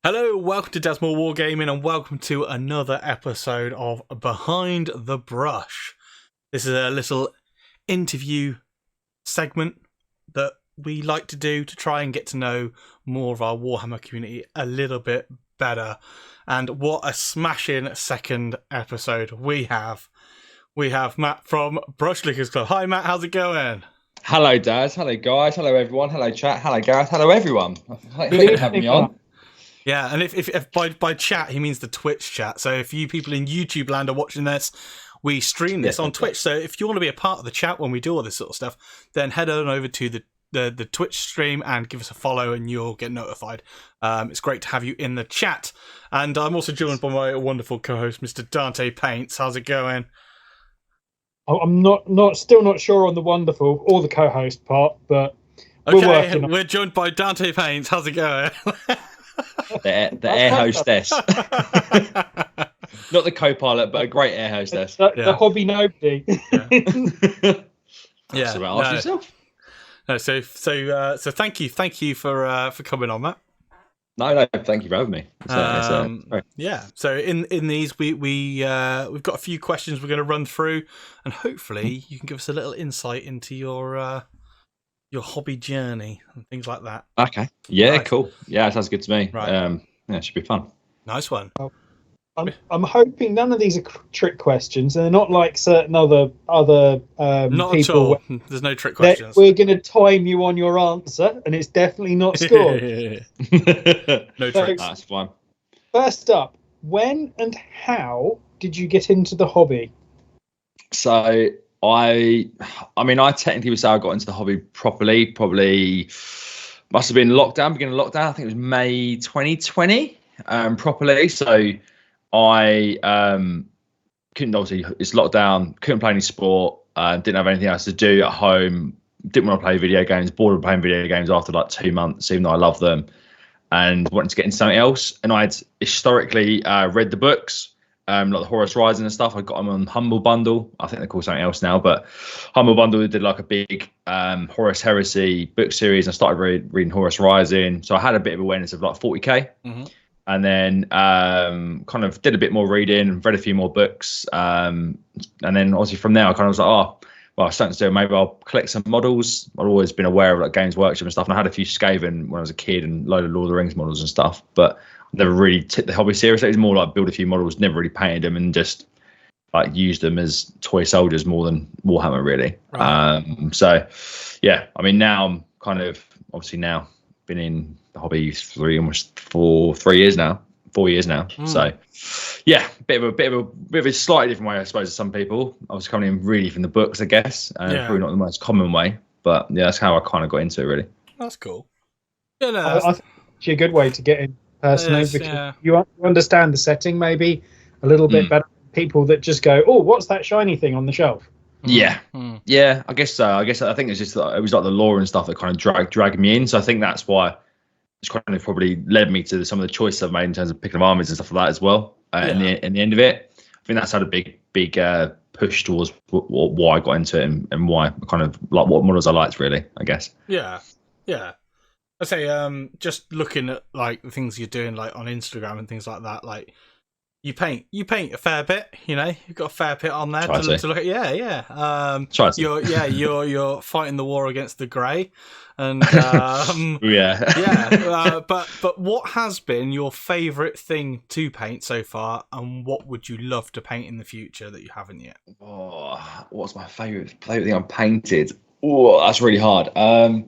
Hello, welcome to Daz and Wargaming, and welcome to another episode of Behind the Brush. This is a little interview segment that we like to do to try and get to know more of our Warhammer community a little bit better. And what a smashing second episode we have. We have Matt from Brush Lickers Club. Hi Matt, how's it going? Hello Daz, hello guys, hello everyone, hello chat, hello Gareth, hello everyone. Thank you for having me on. Yeah, and if by chat he means the Twitch chat. So if you people in YouTube land are watching this, we stream this on Twitch. So if you want to be a part of the chat when we do all this sort of stuff, then head on over to the Twitch stream and give us a follow, and you'll get notified. It's great to have you in the chat. And I'm also joined by my wonderful co-host, Mr. Dante Paints. How's it going? I'm still not sure on the wonderful or the co-host part, but we're joined by Dante Paints. How's it going? The air hostess. Not the co-pilot, but a great air hostess. The hobby nobody. Yeah. So ask yourself. No, so thank you for coming on, Matt. No, thank you for having me. Yeah. So in these we've got a few questions we're going to run through, and hopefully you can give us a little insight into your hobby journey and things like that. Okay. Yeah, right. Cool. Yeah, sounds good to me. Right. Yeah, it should be fun. Nice one. I'm hoping none of these are trick questions, and they're not like certain other not people. At all. There's no trick questions. We're going to time you on your answer, and it's definitely not scored. No tricks. That's fine. First up, when and how did you get into the hobby? So I technically would say I got into the hobby properly. Probably must have been beginning of lockdown. I think it was May 2020. Properly. So I couldn't, obviously it's lockdown, couldn't play any sport, didn't have anything else to do at home, didn't want to play video games, bored of playing video games after like 2 months, even though I love them, and wanted to get into something else. And I'd historically read the books, like the Horus Rising and stuff. I got them on Humble Bundle. I think they're called something else now, but Humble Bundle did like a big Horus Heresy book series. I started reading Horus Rising, so I had a bit of awareness of like 40k. Mm-hmm. And then kind of did a bit more reading, read a few more books. And then obviously from there, I kind of was like, I was starting to do, maybe I'll collect some models. I've always been aware of like Games Workshop and stuff. And I had a few Skaven when I was a kid and a load of Lord of the Rings models and stuff. But never really took the hobby seriously. It was more like build a few models, never really painted them, and just like used them as toy soldiers more than Warhammer really. Right. So yeah, I mean, now I'm kind of obviously now been in the hobby 4 years now. So yeah, bit of a slightly different way, I suppose, to some people. I was coming in really from the books, I guess, probably not the most common way, but yeah, that's how I kind of got into it really. That's cool. Yeah, no, I think it's a good way to get in personally, because you understand the setting maybe a little bit better than people that just go, oh, what's that shiny thing on the shelf? Yeah, I guess so. I think it's just it was like the lore and stuff that kind of dragged me in. So I think that's why it's kind of probably led me to some of the choices I've made in terms of picking up armies and stuff like that as well. In the end of it, I think that's had a big push towards why I got into it and why I kind of like what models I liked really, I guess. Yeah. I say, just looking at like the things you're doing like on Instagram and things like that, like. You paint a fair bit, you know. You've got a fair bit on there to look at. Yeah. You're fighting the war against the grey, and But what has been your favourite thing to paint so far, and what would you love to paint in the future that you haven't yet? Oh, what's my favourite thing I've painted? Oh, that's really hard. I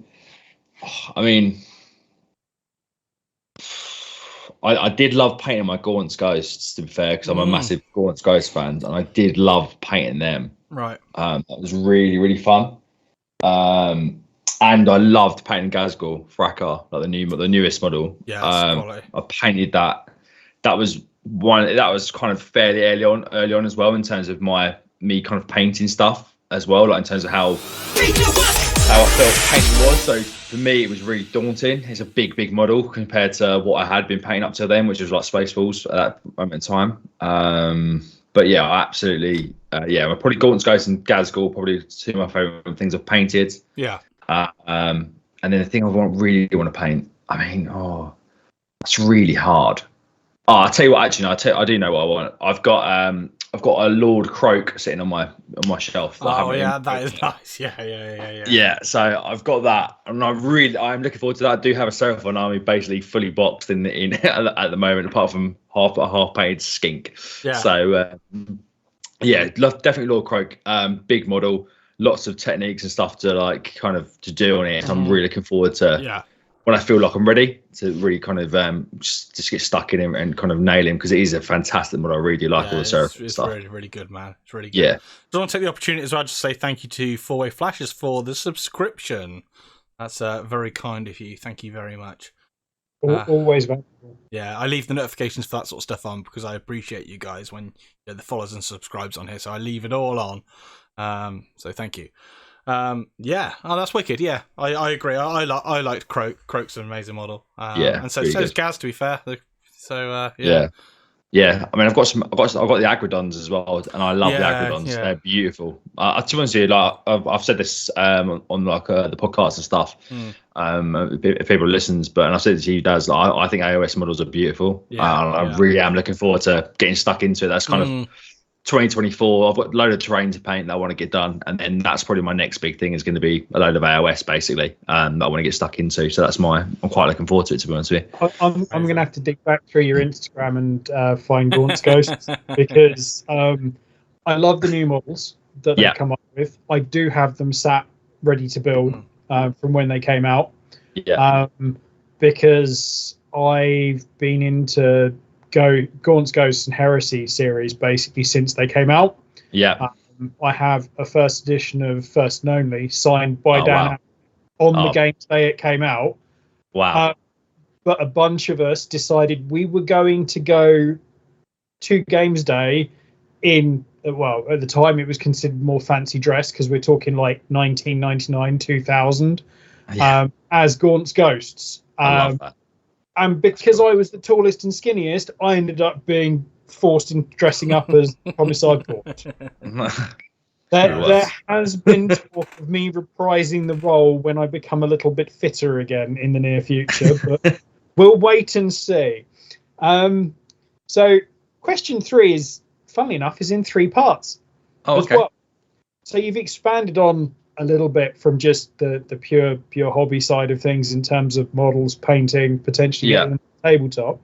mean. I did love painting my Gaunt's Ghosts, to be fair, because I'm a massive Gaunt's Ghost fan, and I did love painting them. Right. That was really, really fun. And I loved painting Gazgul Frakkar, like the newest model. Yeah, I painted that. That was kind of fairly early on as well, in terms of me kind of painting stuff as well, like in terms of how I felt painting was. So for me, it was really daunting. It's a big model compared to what I had been painting up to then, which was like Spaceballs at that moment in time. But yeah, absolutely. Probably Gaunt's Ghost and Gazgul, probably two of my favourite things I've painted. Yeah. And then the thing I really want to paint, I mean, That's really hard. Oh, I'll tell you what. Actually, no, I do know what I want. I've got a Lord Croak sitting on my shelf. Oh yeah, that is nice. Yeah. Yeah, so I've got that, and I'm looking forward to that. I do have a Seraphon army basically fully boxed in at the moment, apart from a half painted skink. Yeah. So yeah, definitely Lord Croak. Big model, lots of techniques and stuff to do on it. So I'm really looking forward to when I feel like I'm ready to really kind of just get stuck in him and kind of nail him, because it is a fantastic model. I really like all the Seraphon stuff. It's really, really good, man. It's really good. Yeah. I want to take the opportunity as well to say thank you to 4-Way Flashes for the subscription. That's very kind of you. Thank you very much. Always valuable. Yeah, I leave the notifications for that sort of stuff on because I appreciate you guys when the follows and subscribes on here. So I leave it all on. So thank you. Yeah, that's wicked. Yeah, I agree. I liked Croak. Croak's an amazing model. And so is Gaz, to be fair. So yeah. I mean, I've got the Agrodons as well, and I love the Agrodons. Yeah. They're beautiful. To be honest with you, like I've said this on the podcast and stuff. If people listens, and I've said it to you, Daz. I think AOS models are beautiful. I really am looking forward to getting stuck into it. That's kind of 2024. I've got a load of terrain to paint that I want to get done, and then that's probably my next big thing is going to be a load of AOS basically that I want to get stuck into. So I'm quite looking forward to it, to be honest with you. I'm going to have to dig back through your Instagram and find Gaunt's Ghosts because I love the new models that they come up with. I do have them sat ready to build from when they came out. Because I've been into Gaunt's Ghosts and Heresy series basically since they came out. I have a first edition of First and Only signed by Dan on the games day it came out. But a bunch of us decided we were going to go to games day in, well, at the time it was considered more fancy dress because we're talking like 1999, 2000 as Gaunt's Ghosts. I love that. And because I was the tallest and skinniest, I ended up being forced into dressing up as Homicide Court. There has been talk of me reprising the role when I become a little bit fitter again in the near future, but we'll wait and see. So question 3 is, funnily enough, is in 3 parts. Oh, okay. Well. So you've expanded on a little bit from just the pure hobby side of things in terms of models, painting, potentially getting a tabletop.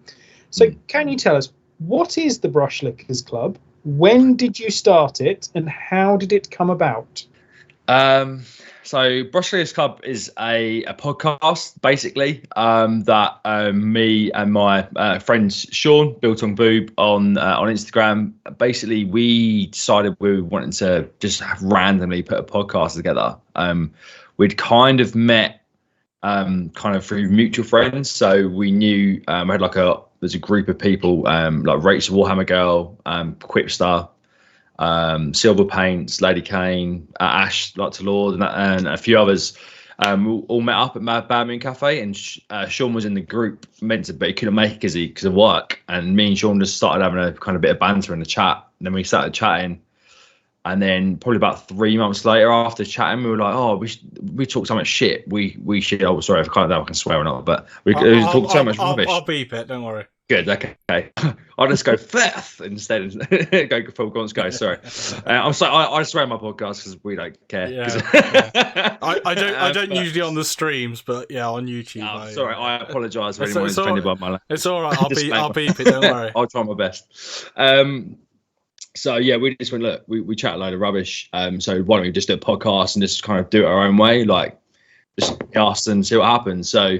So can you tell us, what is the Brushlickers Club? When did you start it and how did it come about? So Brushlickers Club is a podcast basically that me and my friends Sean, Biltong Boob on Instagram. Basically, we decided we wanted to just randomly put a podcast together. We'd kind of met kind of through mutual friends, so we knew we had there's a group of people like Rachel Warhammer Girl, Quipstar, Silver Paints, Lady Kane, Ash, like to Lord, and a few others. We all met up at Bad Moon Cafe, and Sean was in the group meant to, but he couldn't make it because of work. And me and Sean just started having a kind of bit of banter in the chat. And then we started chatting, and then probably about 3 months later, after chatting, we were like, "Oh, we talked so much shit. We should." Oh, sorry, I can't know if I can swear or not, but we talked so much rubbish. I'll beep it. Don't worry. Good, okay. I'll just go Feth instead and go full Gaunt's Ghosts. Sorry, I'm sorry. I swear on my podcast because we don't care. I don't usually on the streams, but on YouTube. Sorry, I apologise for anyone who's offended by my life. It's all right. I'll beep it. Don't worry. I'll try my best. So we just went, look, we chat a load of rubbish. So why don't we just do a podcast and just kind of do it our own way, like just cast and see what happens. So.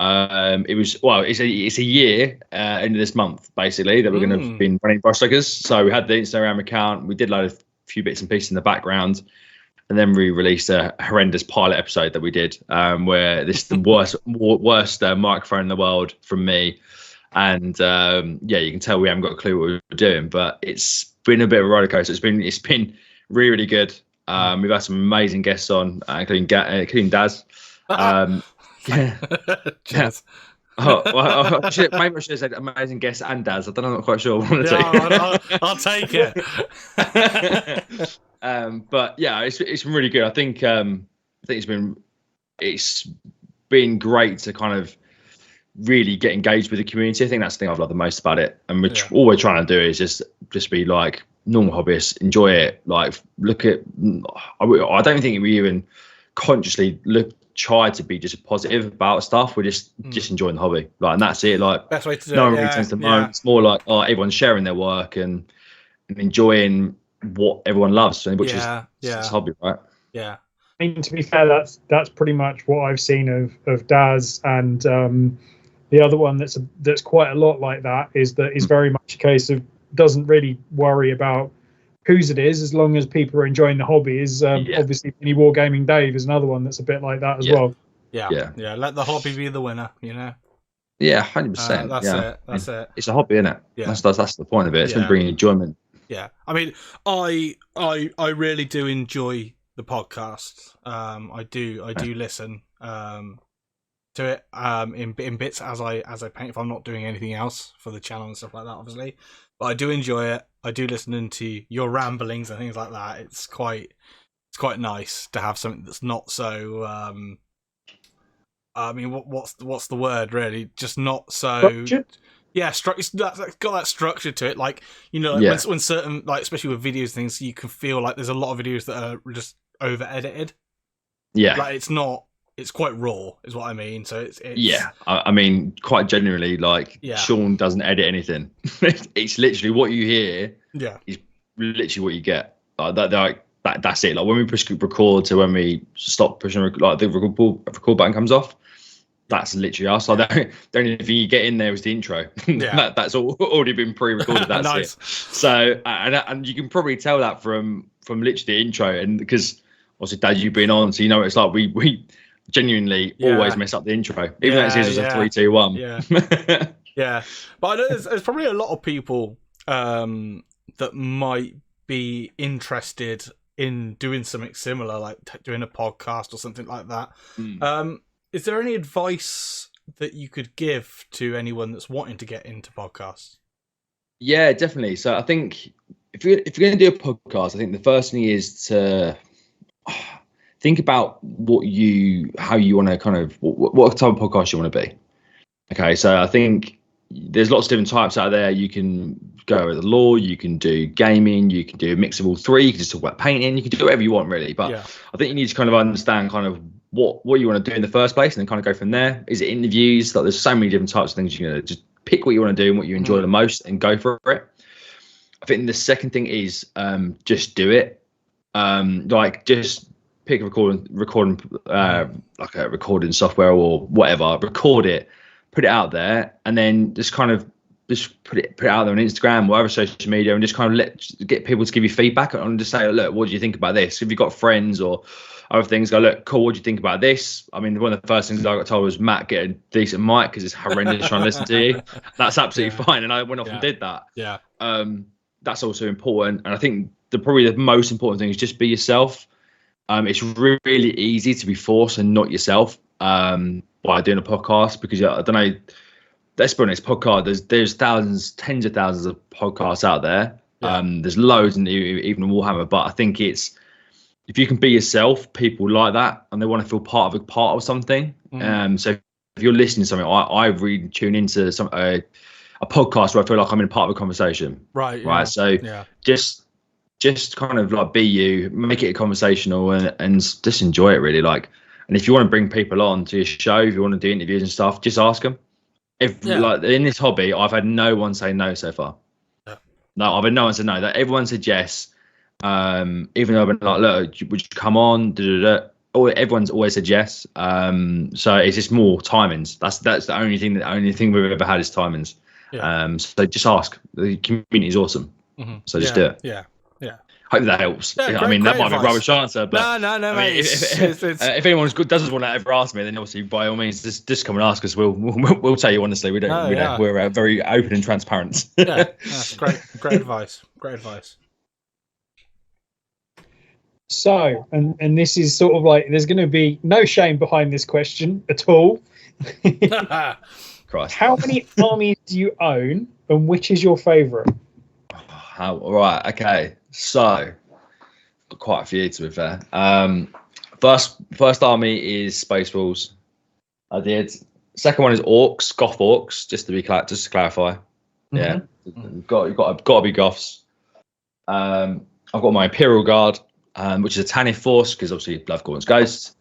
It's a year into this month basically that we're going to have been running Brushlickers. So we had the Instagram account, we did a few bits and pieces in the background, and then we released a horrendous pilot episode that we did where this is the worst microphone in the world from me, and you can tell we haven't got a clue what we're doing, but it's been a bit of a roller coaster. It's been really, really good. We've had some amazing guests on, including Daz. Cheers. Maybe I should have said amazing guest and Daz. I don't know, I'm not quite sure. I'll take it. But it's been really good. I think it's been great to kind of really get engaged with the community. I think that's the thing I've loved the most about it. And all we're trying to do is just be like normal hobbyists, enjoy it. Like, look at, I don't think we even consciously try to be just positive about stuff. We're just enjoying the hobby, like, and that's it. Like, best way to do no it. one really tends to moan. It's more like, everyone's sharing their work and enjoying what everyone loves, which is this hobby, right? Yeah. I mean, to be fair, that's pretty much what I've seen of Daz, and the other one that's quite a lot like that is very much a case of doesn't really worry about whose it is as long as people are enjoying the hobby. Is obviously Mini Wargaming Dave is another one that's a bit like that as well. Yeah. Let the hobby be the winner, you know. Yeah, 100%. That's it. It's a hobby, isn't it? Yeah. That's the point of it. It's been bringing enjoyment. Yeah, I mean, I really do enjoy the podcast. I do listen to it in bits as I paint if I'm not doing anything else for the channel and stuff like that, obviously. But I do enjoy it. I do listen into your ramblings and things like that. It's quite nice to have something that's not so. I mean, what's the word really? Just not so. Structured? Yeah, it's got that structure to it. Like, you know, like when certain, like, especially with videos things, you can feel like there's a lot of videos that are just over edited. Yeah, like it's quite raw, is what I mean. So it's I mean, quite genuinely, like, Sean doesn't edit anything. It's literally what you hear. Yeah, is literally what you get. Like that, that's it. Like, when we push record to when we stop pushing, like, the record button comes off. That's literally us. So the only thing you get in there is the intro. That's already been pre-recorded. That's nice. It. So and you can probably tell that from literally the intro, and because obviously, Dad, you've been on, so you know it's like we genuinely always mess up the intro, even though it says it's a 3, 2, 1. Yeah, but I know there's probably a lot of people that might be interested in doing something similar, like doing a podcast or something like that. Is there any advice that you could give to anyone that's wanting to get into podcasts? Yeah, definitely. So I think if you're going to do a podcast, I think the first thing is to think about how you want to kind of, what type of podcast you want to be. Okay, so I think there's lots of different types out there. You can go with the law, you can do gaming, you can do a mix of all three, you can just talk about painting, you can do whatever you want, really. But I think you need to kind of understand kind of what you want to do in the first place, and then kind of go from there. Is it interviews? Like, there's so many different types of things. You're going to just pick what you want to do and what you enjoy the most and go for it. I think the second thing is just do it. Like, just pick a recording like a recording software or whatever, record it, put it out there, and then just kind of put it out there on Instagram, whatever social media, and just kind of get people to give you feedback and just say, look, what do you think about this? If you've got friends or other things, go, look, cool, what do you think about this? I mean, one of the first things I got told was, Matt, get a decent mic because it's horrendous trying to listen to you. That's absolutely fine, and I went off and did that. That's also important, and I think probably the most important thing is just be yourself. It's really easy to be forced and not yourself by doing a podcast, because I don't know, let's be honest, podcast, there's thousands, tens of thousands of podcasts out there. There's loads, and even Warhammer, but I think it's, if you can be yourself, people like that, and they want to feel part of something. So if you're listening to something, I really tune into a podcast where I feel like I'm in part of a conversation. Right. So just kind of like be you, make it conversational, and just enjoy it, really. Like, and if you want to bring people on to your show, if you want to do interviews and stuff, just ask them. Like, in this hobby, I've had no one say no so far. No, I've had no one say no. That everyone said yes. Even though I've been like, look, would you come on? Everyone's always said yes. So it's just more timings. That's the only thing we've ever had is timings. So just ask. The community is awesome. So just do it. Hope that helps. I mean, that might be a rubbish answer, but no, mate. If anyone doesn't want to ever ask me, then obviously by all means just come and ask us. We'll tell you honestly. We're very open and transparent. That's great advice. Great advice. So, and this is sort of like, there's going to be no shame behind this question at all. Christ. How many armies do you own, and which is your favourite? Right, okay. So, quite a few, to be fair. First army is Spaceballs. I did. Second one is orcs, goth orcs. Just to clarify. Yeah, you've got to be goths. I've got my Imperial Guard, which is a Tanith force because obviously love Gaunt's Ghosts.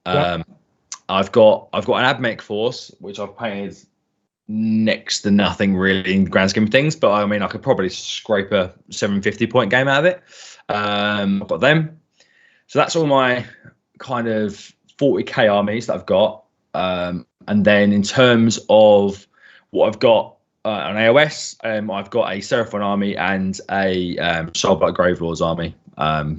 I've got an Abmech force, which I've painted next to nothing really in the grand scheme of things, but I mean I could probably scrape a 750 point game out of it. I've got them, so that's all my kind of 40k armies that I've got. And then in terms of what I've got on AOS, I've got a Seraphon army and a Soulblight Gravelords army,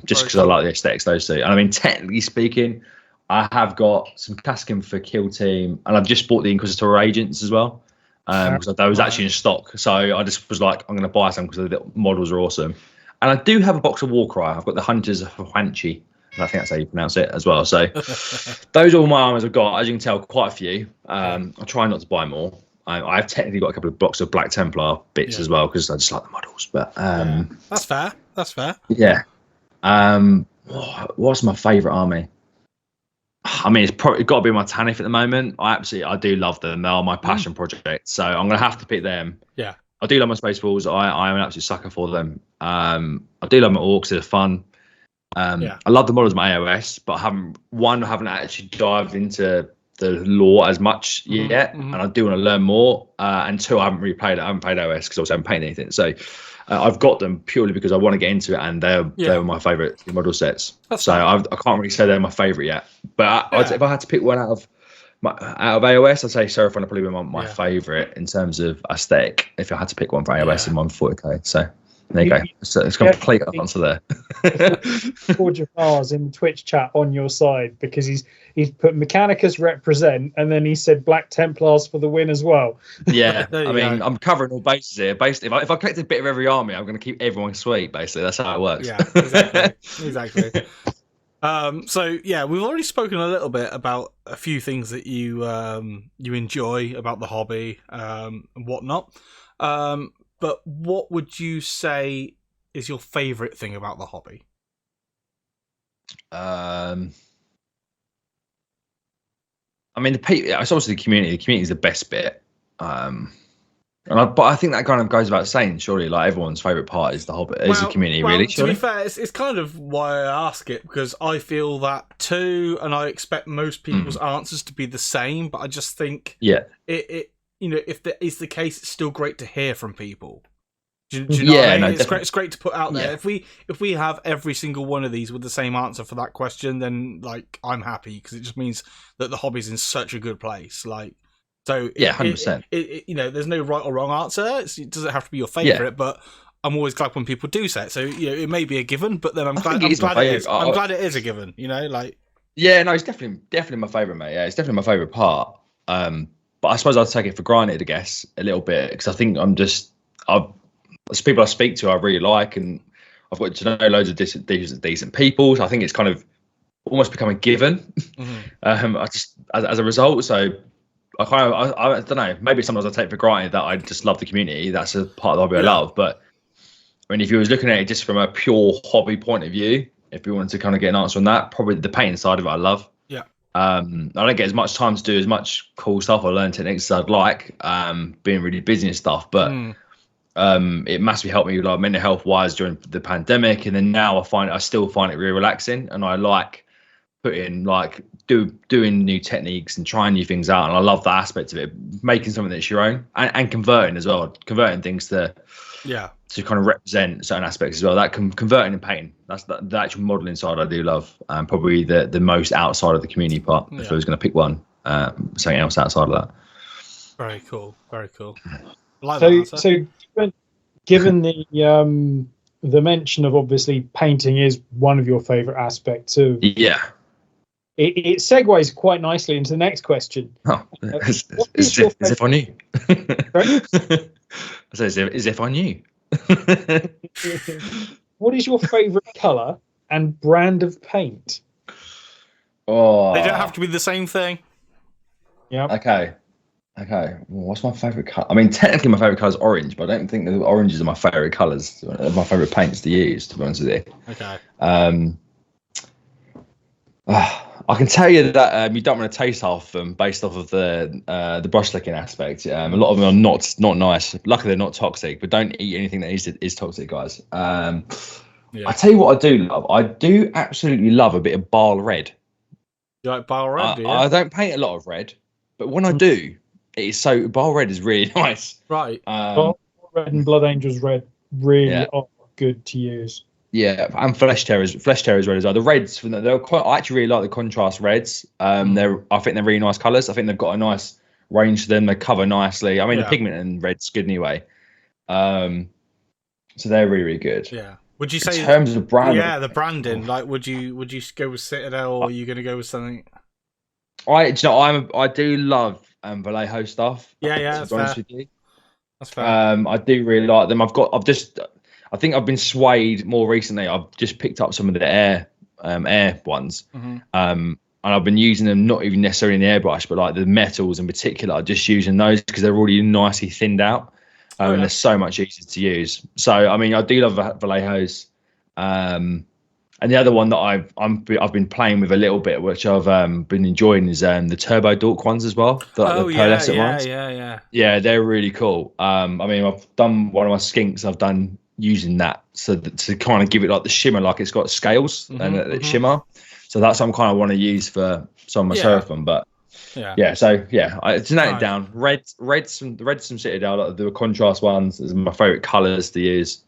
just because I like the aesthetics of those two. And I mean, technically speaking, I have got some Kaskin for Kill Team, and I've just bought the Inquisitor Agents as well, because that was actually in stock. So I just was like, I'm going to buy some because the models are awesome. And I do have a box of Warcry. I've got the Hunters of Huanchi. I think that's how you pronounce it as well. So those are all my armors I've got. As you can tell, quite a few. I'll try not to buy more. I've technically got a couple of blocks of Black Templar bits as well because I just like the models. But that's fair. That's fair. Yeah. What's my favourite army? I mean, it's probably got to be my Tanith at the moment. I do love them. They are my passion project. So I'm going to have to pick them. Yeah. I do love my Space Wolves. I'm an absolute sucker for them. I do love my Orcs. They're fun. I love the models of my AOS, but I haven't actually dived into the lore as much yet, and I do want to learn more. And two, I haven't really played it. I haven't played OS because I haven't painted anything. So I've got them purely because I want to get into it, and they're my favourite model sets. I can't really say they're my favourite yet. But if I had to pick one out of AOS, I'd say Seraphon would probably be my favourite in terms of aesthetic. If I had to pick one for AOS in 140k, so. There you go. So it's a complete answer there. Forge of Mars in the Twitch chat on your side because he's put Mechanicus represent and then he said Black Templars for the win as well. Yeah, I mean I'm covering all bases here. Basically, if I collect a bit of every army, I'm going to keep everyone sweet. Basically, that's how it works. Yeah, exactly. So yeah, we've already spoken a little bit about a few things that you enjoy about the hobby and whatnot. But what would you say is your favourite thing about the hobby? I mean, it's obviously the community. The community is the best bit. But I think that kind of goes without saying, surely. Like everyone's favourite part is the hobby, is the community, really. To be fair, it's kind of why I ask it because I feel that too, and I expect most people's answers to be the same. But I just think, it if that is the case, it's still great to hear from people. Do you know what I mean? It's great to put out there. If we have every single one of these with the same answer for that question, then like I'm happy because it just means that the hobby's in such a good place. Like, so 100%. There's no right or wrong answer. It doesn't have to be your favourite, but I'm always glad when people do say it. So it may be a given, but then I'm glad it is. I'm glad it is a given. It's definitely my favourite, mate. Yeah, it's definitely my favourite part. But I suppose I'd take it for granted, I guess, a little bit, because I think as people I speak to, I really like, and I've got to know loads of decent people. So I think it's kind of almost become a given. I just as a result. So I don't know. Maybe sometimes I take for granted that I just love the community. That's a part of the hobby I love. But I mean, if you was looking at it just from a pure hobby point of view, if you wanted to kind of get an answer on that, probably the painting side of it I love. I don't get as much time to do as much cool stuff or learn techniques as I'd like, being really busy and stuff. But it massively helped me like mental health wise during the pandemic, and then now I still find it really relaxing, and I like putting doing new techniques and trying new things out, and I love that aspect of it, making something that's your own and converting as well, converting things to kind of represent certain aspects as well. That converting and painting, that's the actual modelling side I do love, probably the most outside of the community part. If I was going to pick one, something else outside of that. Very cool. So given the mention of obviously painting is one of your favourite aspects of it segues quite nicely into the next question. As if I knew. As if I knew. What is your favourite colour and brand of paint? They don't have to be the same thing. Yeah. Okay. What's my favourite colour? I mean, technically my favourite colour is orange, but I don't think the oranges are my favourite colours. My favourite paints to use, to be honest with you. Okay. I can tell you that you don't want to taste half of them based off of the brush licking aspect. A lot of them are not nice. Luckily, they're not toxic, but don't eat anything that is toxic, guys. I tell you what I do love. I do absolutely love a bit of Bile Red. You like Bile Red, do you? I don't paint a lot of red, but when I do, Bile Red is really nice. Right. Bile Red and Blood Angels Red really are good to use. Yeah, and Flesh Terrors red as well. The reds, I actually really like the contrast reds. I think they're really nice colours. I think they've got a nice range to them. They cover nicely. I mean, the pigment in red's good anyway. So they're really, really good. Yeah. Would you say in terms of branding? Yeah, the branding. Like, would you go with Citadel, or are you going to go with something? I do love Vallejo stuff. Yeah, that's fair. That's fair. I do really like them. I think I've been swayed more recently. I've just picked up some of the air ones, and I've been using them not even necessarily in the airbrush, but like the metals in particular. Just using those because they're already nicely thinned out, and they're so much easier to use. So I mean, I do love Vallejos, and the other one that I've been playing with a little bit, which I've been enjoying, is the Turbo Dork ones as well. The pearlescent ones. Yeah, they're really cool. I mean, I've done one of my skinks. I've done using that to kind of give it like the shimmer, like it's got scales and shimmer. So that's what I'm kind of want to use for some of my surfing. But to note it down, reds from Citadel, like the contrast ones, is my favorite colors to use.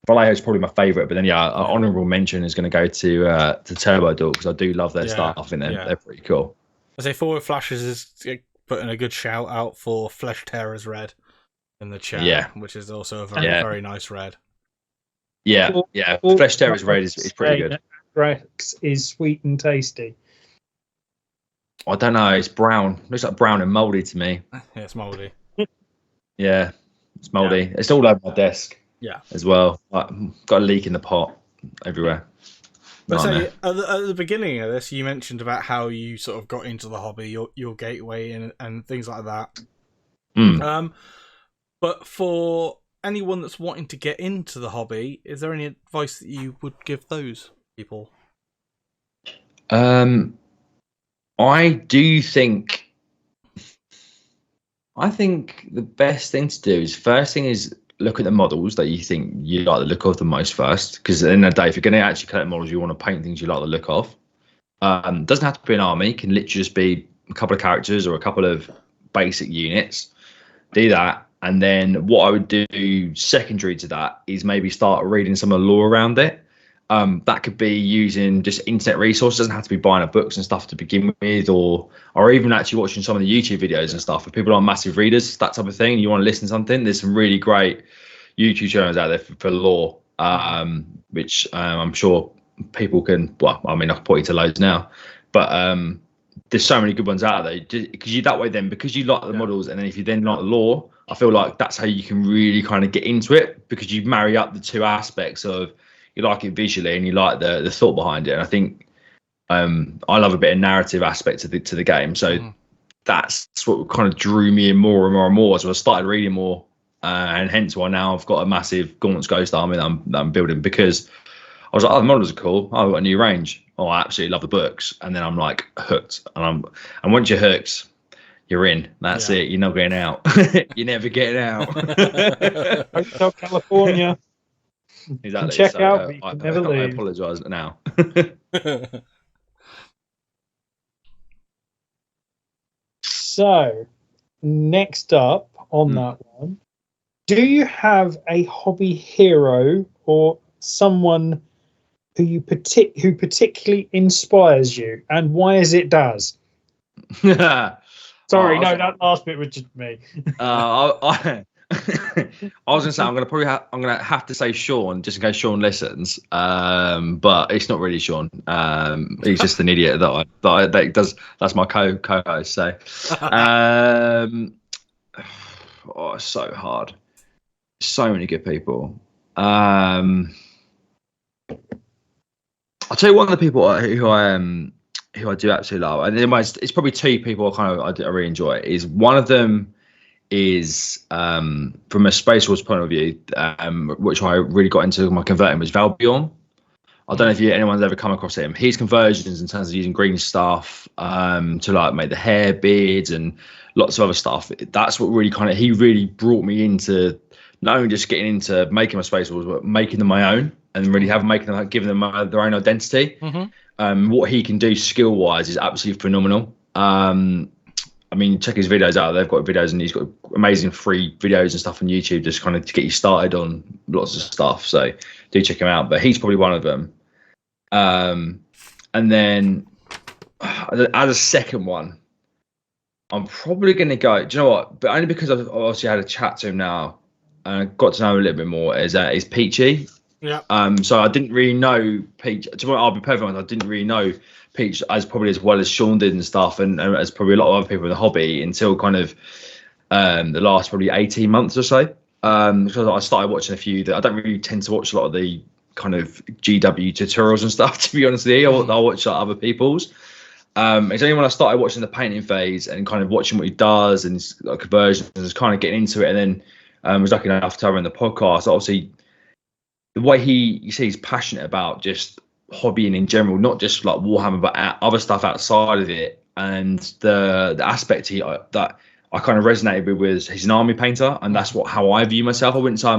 Vallejo is probably my favorite, but then honorable mention is going to go to Turbo Dork because I do love their stuff. I think they're pretty cool. I say Forward Flashes is putting a good shout out for Flesh Terrors Red in the chat, which is also a very very nice red. Yeah, Flesh Terrors Red is pretty good. Rex is sweet and tasty. I don't know. It's brown. Looks like brown and mouldy to me. Yeah, it's mouldy. Yeah, it's mouldy. Yeah. It's all over my desk. Yeah, as well. Got a leak in the pot everywhere. But so at the beginning of this, you mentioned about how you sort of got into the hobby, your gateway and things like that. But for anyone that's wanting to get into the hobby, is there any advice that you would give those people? I think the best thing to do is, first thing is look at the models that you think you like the look of the most first, because at the end of the day, if you're going to actually collect models, you want to paint things you like the look of. Doesn't have to be an army, can literally just be a couple of characters or a couple of basic units. Do that, and then what I would do secondary to that is maybe start reading some of the lore around it. That could be using just internet resources. It doesn't have to be buying up books and stuff to begin with, or even actually watching some of the YouTube videos and stuff. If people aren't massive readers, that type of thing, and you want to listen to something, there's some really great YouTube channels out there for lore, which I'm sure people can. Well, I mean, I can point you to loads now, but there's so many good ones out there. Because you that way, then because you like the models, and then if you then like the lore, I feel like that's how you can really kind of get into it, because you marry up the two aspects of, you like it visually and you like the thought behind it. And I think I love a bit of narrative aspect to the game. So that's what kind of drew me in more and more and more. So I started reading more, and hence why now I've got a massive Gaunt's Ghost army that I'm building, because I was like, oh, the models are cool. Oh, I've got a new range. Oh, I absolutely love the books. And then I'm like hooked. And once you're hooked, you're in. That's it. You're not getting out. You're never getting out. Hotel California. Exactly. Check so, out, but you can never leave. I apologise now. So, next up on that one, do you have a hobby hero or someone who particularly inspires you, and why is it Daz? Sorry, no, that last bit was just me. I was gonna say I'm gonna have to say Sean, just in case Sean listens, but it's not really Sean. He's just an idiot that does. That's my co-host. So, it's so hard. So many good people. I'll tell you one of the people who I do absolutely love, and it's probably two people I really enjoy. Is one of them is from a Space Wars point of view, which I really got into my converting, was Valbjorn. I don't know if anyone's ever come across him. His conversions in terms of using green stuff to like make the hair, beards, and lots of other stuff. That's what really he really brought me into not only just getting into making my space walls, but making them my own and really giving them their own identity. What he can do skill wise is absolutely phenomenal. I mean, check his videos out. They've got videos, and he's got amazing free videos and stuff on YouTube, just kind of to get you started on lots of stuff. So do check him out. But he's probably one of them. And then as a second one, I'm probably going to go. Do you know what? But only because I've obviously had a chat to him now and I got to know him a little bit more. Is Peachy. Yeah. So I didn't really know Peach. I'll be perfect honest, I didn't really know Peach as well as Sean did and stuff, and as probably a lot of other people in the hobby until kind of the last probably 18 months or so. Because I started watching a few that I don't really tend to watch a lot of the kind of GW tutorials and stuff. To be honest with you, I watch like other people's. It's only when I started watching the painting phase and kind of watching what he does and his like, conversions, and just kind of getting into it, and then was lucky enough to have him in the podcast. Obviously, the way he's passionate about just hobbying in general, not just like Warhammer, but other stuff outside of it, and the aspect that I kind of resonated with was he's an army painter, and that's how I view myself. I wouldn't say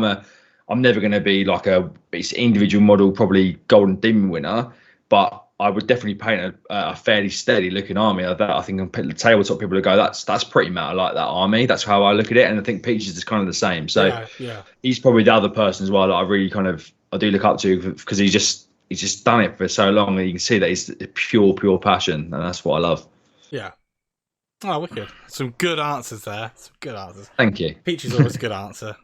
I'm never going to be like it's individual model, probably Golden Demon winner, but I would definitely paint a fairly steady looking army. I think on the tabletop people would go, that's pretty meta, I like that army. That's how I look at it, and I think Peach is just kind of the same. So yeah. He's probably the other person as well that I really I do look up to, because he's just done it for so long, and you can see that he's pure passion, and that's what I love. Yeah. Oh, wicked. Some good answers there. Thank you. Peach is always a good answer.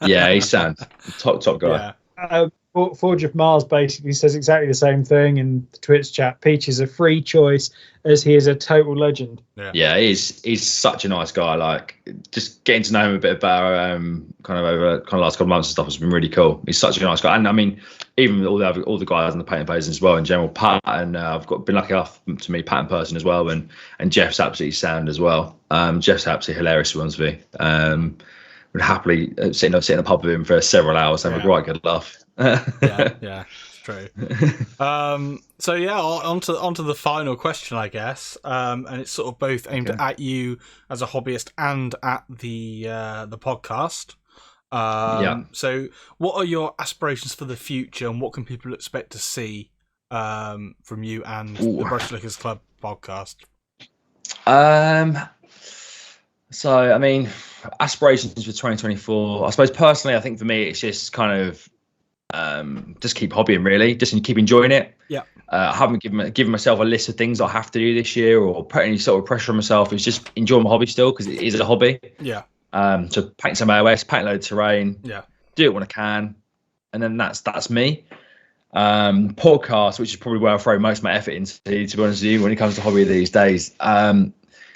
Yeah, he's sound. Top guy. Yeah. Forge of Mars basically says exactly the same thing in the Twitch chat. Peach is a free choice as he is a total legend. Yeah, he's such a nice guy. Like, just getting to know him a bit better, kind of over kind of last couple of months and stuff has been really cool. He's such a nice guy, and I mean, even all the guys on the painting page as well in general. Pat, and I've been lucky enough to meet Pat in person as well, and Jeff's absolutely sound as well. Jeff's absolutely hilarious to be honest with you. Would happily sit in a pub with him for several hours, have a right good laugh. yeah, it's true. So yeah, onto the final question, I guess, and it's sort of both aimed at you as a hobbyist and at the podcast. So what are your aspirations for the future, and what can people expect to see from you and the Brush Lickers Club podcast? So I mean, aspirations for 2024, I suppose personally, I think for me it's just kind of just keep hobbying, really, just keep enjoying it. I haven't given myself a list of things I have to do this year or put any sort of pressure on myself. It's just enjoy my hobby still, because it is a hobby. So paint some AOS, paint a load of terrain, do it when I can, and then that's me. Podcast, which is probably where I throw most of my effort into, to be honest with you, when it comes to hobby these days.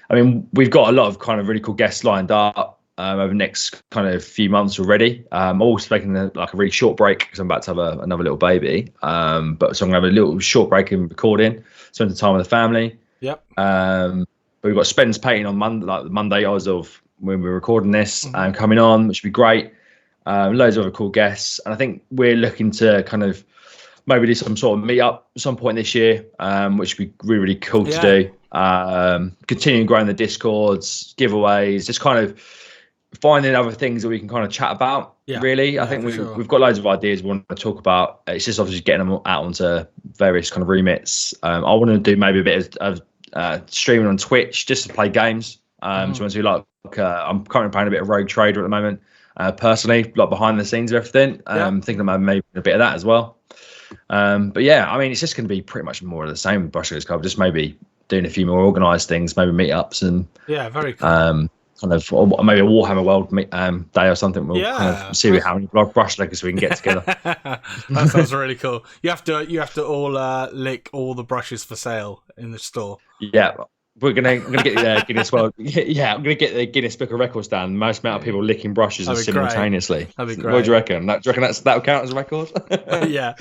I mean, we've got a lot of kind of really cool guests lined up over the next kind of few months already. I'm also taking a really short break because I'm about to have another little baby. So I'm going to have a little short break in recording, spend some time with the family. But we've got Spence painting on Monday, like the Monday as of when we're recording this, coming on, which would be great. Loads of other cool guests. And I think we're looking to kind of maybe do some sort of meet up at some point this year, which would be really, really cool to do. Continuing growing the Discords, giveaways, just kind of finding other things that we can kind of chat about. Really, I think we've got loads of ideas we want to talk about. It's just obviously getting them out onto various kind of remits. I want to do maybe a bit of streaming on Twitch just to play games. So once we I'm currently playing a bit of Rogue Trader at the moment, personally, like behind the scenes of everything. Thinking about maybe a bit of that as well. But yeah, I mean, it's just going to be pretty much more of the same with Brush Lickers Club, just maybe doing a few more organised things, maybe meetups and very cool. Kind of, or maybe a Warhammer World day or something. We'll kind of see how many Brush Lickers we can get together. That sounds really cool. You have to all lick all the brushes for sale in the store. Yeah, I'm gonna get the Guinness World. Yeah, I'm gonna get the Guinness Book of Records down. The most amount of people licking brushes simultaneously. That'd be great. What do you reckon? Do you reckon that'll count as a record? Yeah.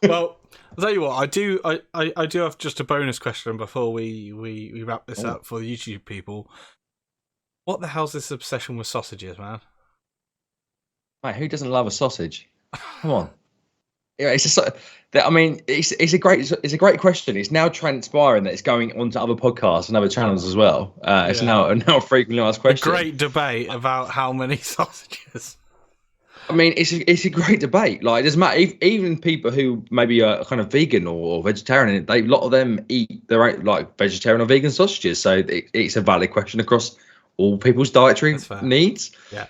Well, I'll tell you what. I do have just a bonus question before we wrap this up for the YouTube people. What the hell's this obsession with sausages, man? Mate, who doesn't love a sausage? Come on. Yeah, it's just that. I mean, it's a great question. It's now transpiring that it's going onto other podcasts and other channels as well. It's now a frequently asked question. A great debate about how many sausages. I mean, it's a great debate. Like, it doesn't matter. Even people who maybe are kind of vegan or vegetarian, a lot of them eat their own like vegetarian or vegan sausages. So it's a valid question across all people's dietary needs. Yeah.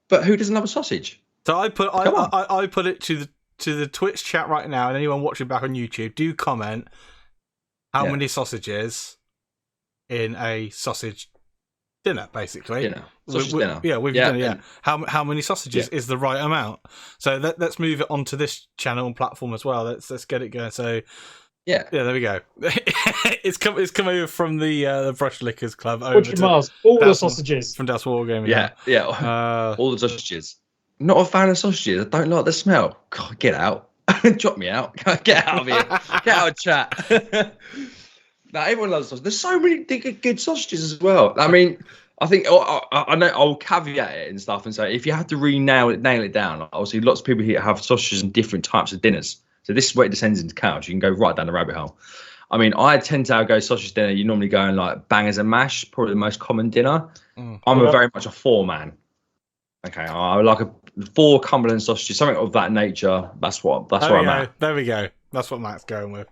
But who doesn't love a sausage? So I put it to the Twitch chat right now, and anyone watching back on YouTube, do comment how many sausages in a sausage dinner, basically. Sausage dinner. Yeah, we've done it. Yeah. How many sausages is the right amount? So let's move it onto this channel and platform as well. Let's get it going. So yeah, there we go. it's come over from the Brush Lickers Club over to Mars. All the sausages from Daz Wargaming. Yeah. All the sausages. Not a fan of sausages. I don't like the smell. God, get out. Drop me out. Get out of here. Get out of chat. Now, everyone loves sausages. There's so many good sausages as well. I mean, I think I know I'll caveat it and stuff and say if you have to nail it down, obviously lots of people here have sausages in different types of dinners. So this is where it descends into chaos. You can go right down the rabbit hole. I mean, I tend to go sausage dinner. You normally go in like bangers and mash, probably the most common dinner. I'm very much a 4-man. Okay, I like a 4 Cumberland sausages, something of that nature. That's where I'm at. There we go. That's what Matt's going with.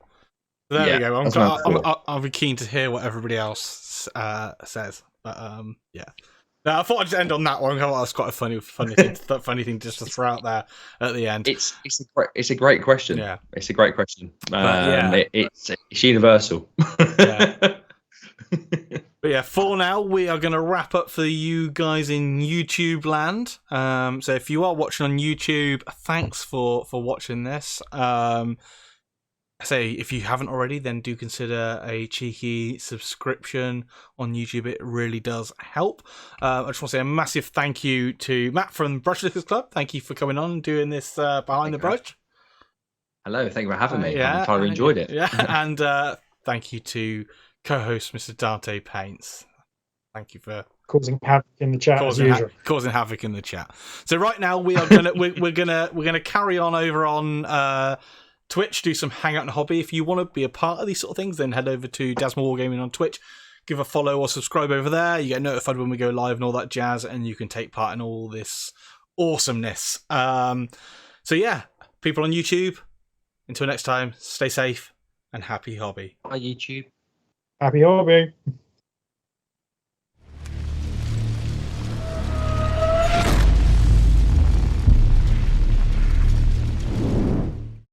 There we go. I'll be keen to hear what everybody else says. But yeah. No, I thought I'd just end on that one. That's quite a funny thing just to throw out there at the end. It's a great question. Yeah, it's a great question. It's universal. Yeah. But yeah, for now, we are going to wrap up for you guys in YouTube land. So if you are watching on YouTube, thanks for watching this. Say if you haven't already, then do consider a cheeky subscription on YouTube. It really does help. I just want to say a massive thank you to Matt from Brush Lickers Club. Thank you for coming on and doing this behind the brush. Hello, thank you for having me. I've thoroughly enjoyed it. Yeah, and thank you to co-host Mr. Dante Paints. Thank you for causing havoc in the chat causing havoc in the chat. So right now we are gonna we're gonna carry on over on Twitch, do some hangout and hobby. If you want to be a part of these sort of things, then head over to Daz and Wargaming on Twitch. Give a follow or subscribe over there. You get notified when we go live and all that jazz, and you can take part in all this awesomeness. So yeah, people on YouTube, until next time, stay safe and happy hobby. Bye YouTube. Happy hobby.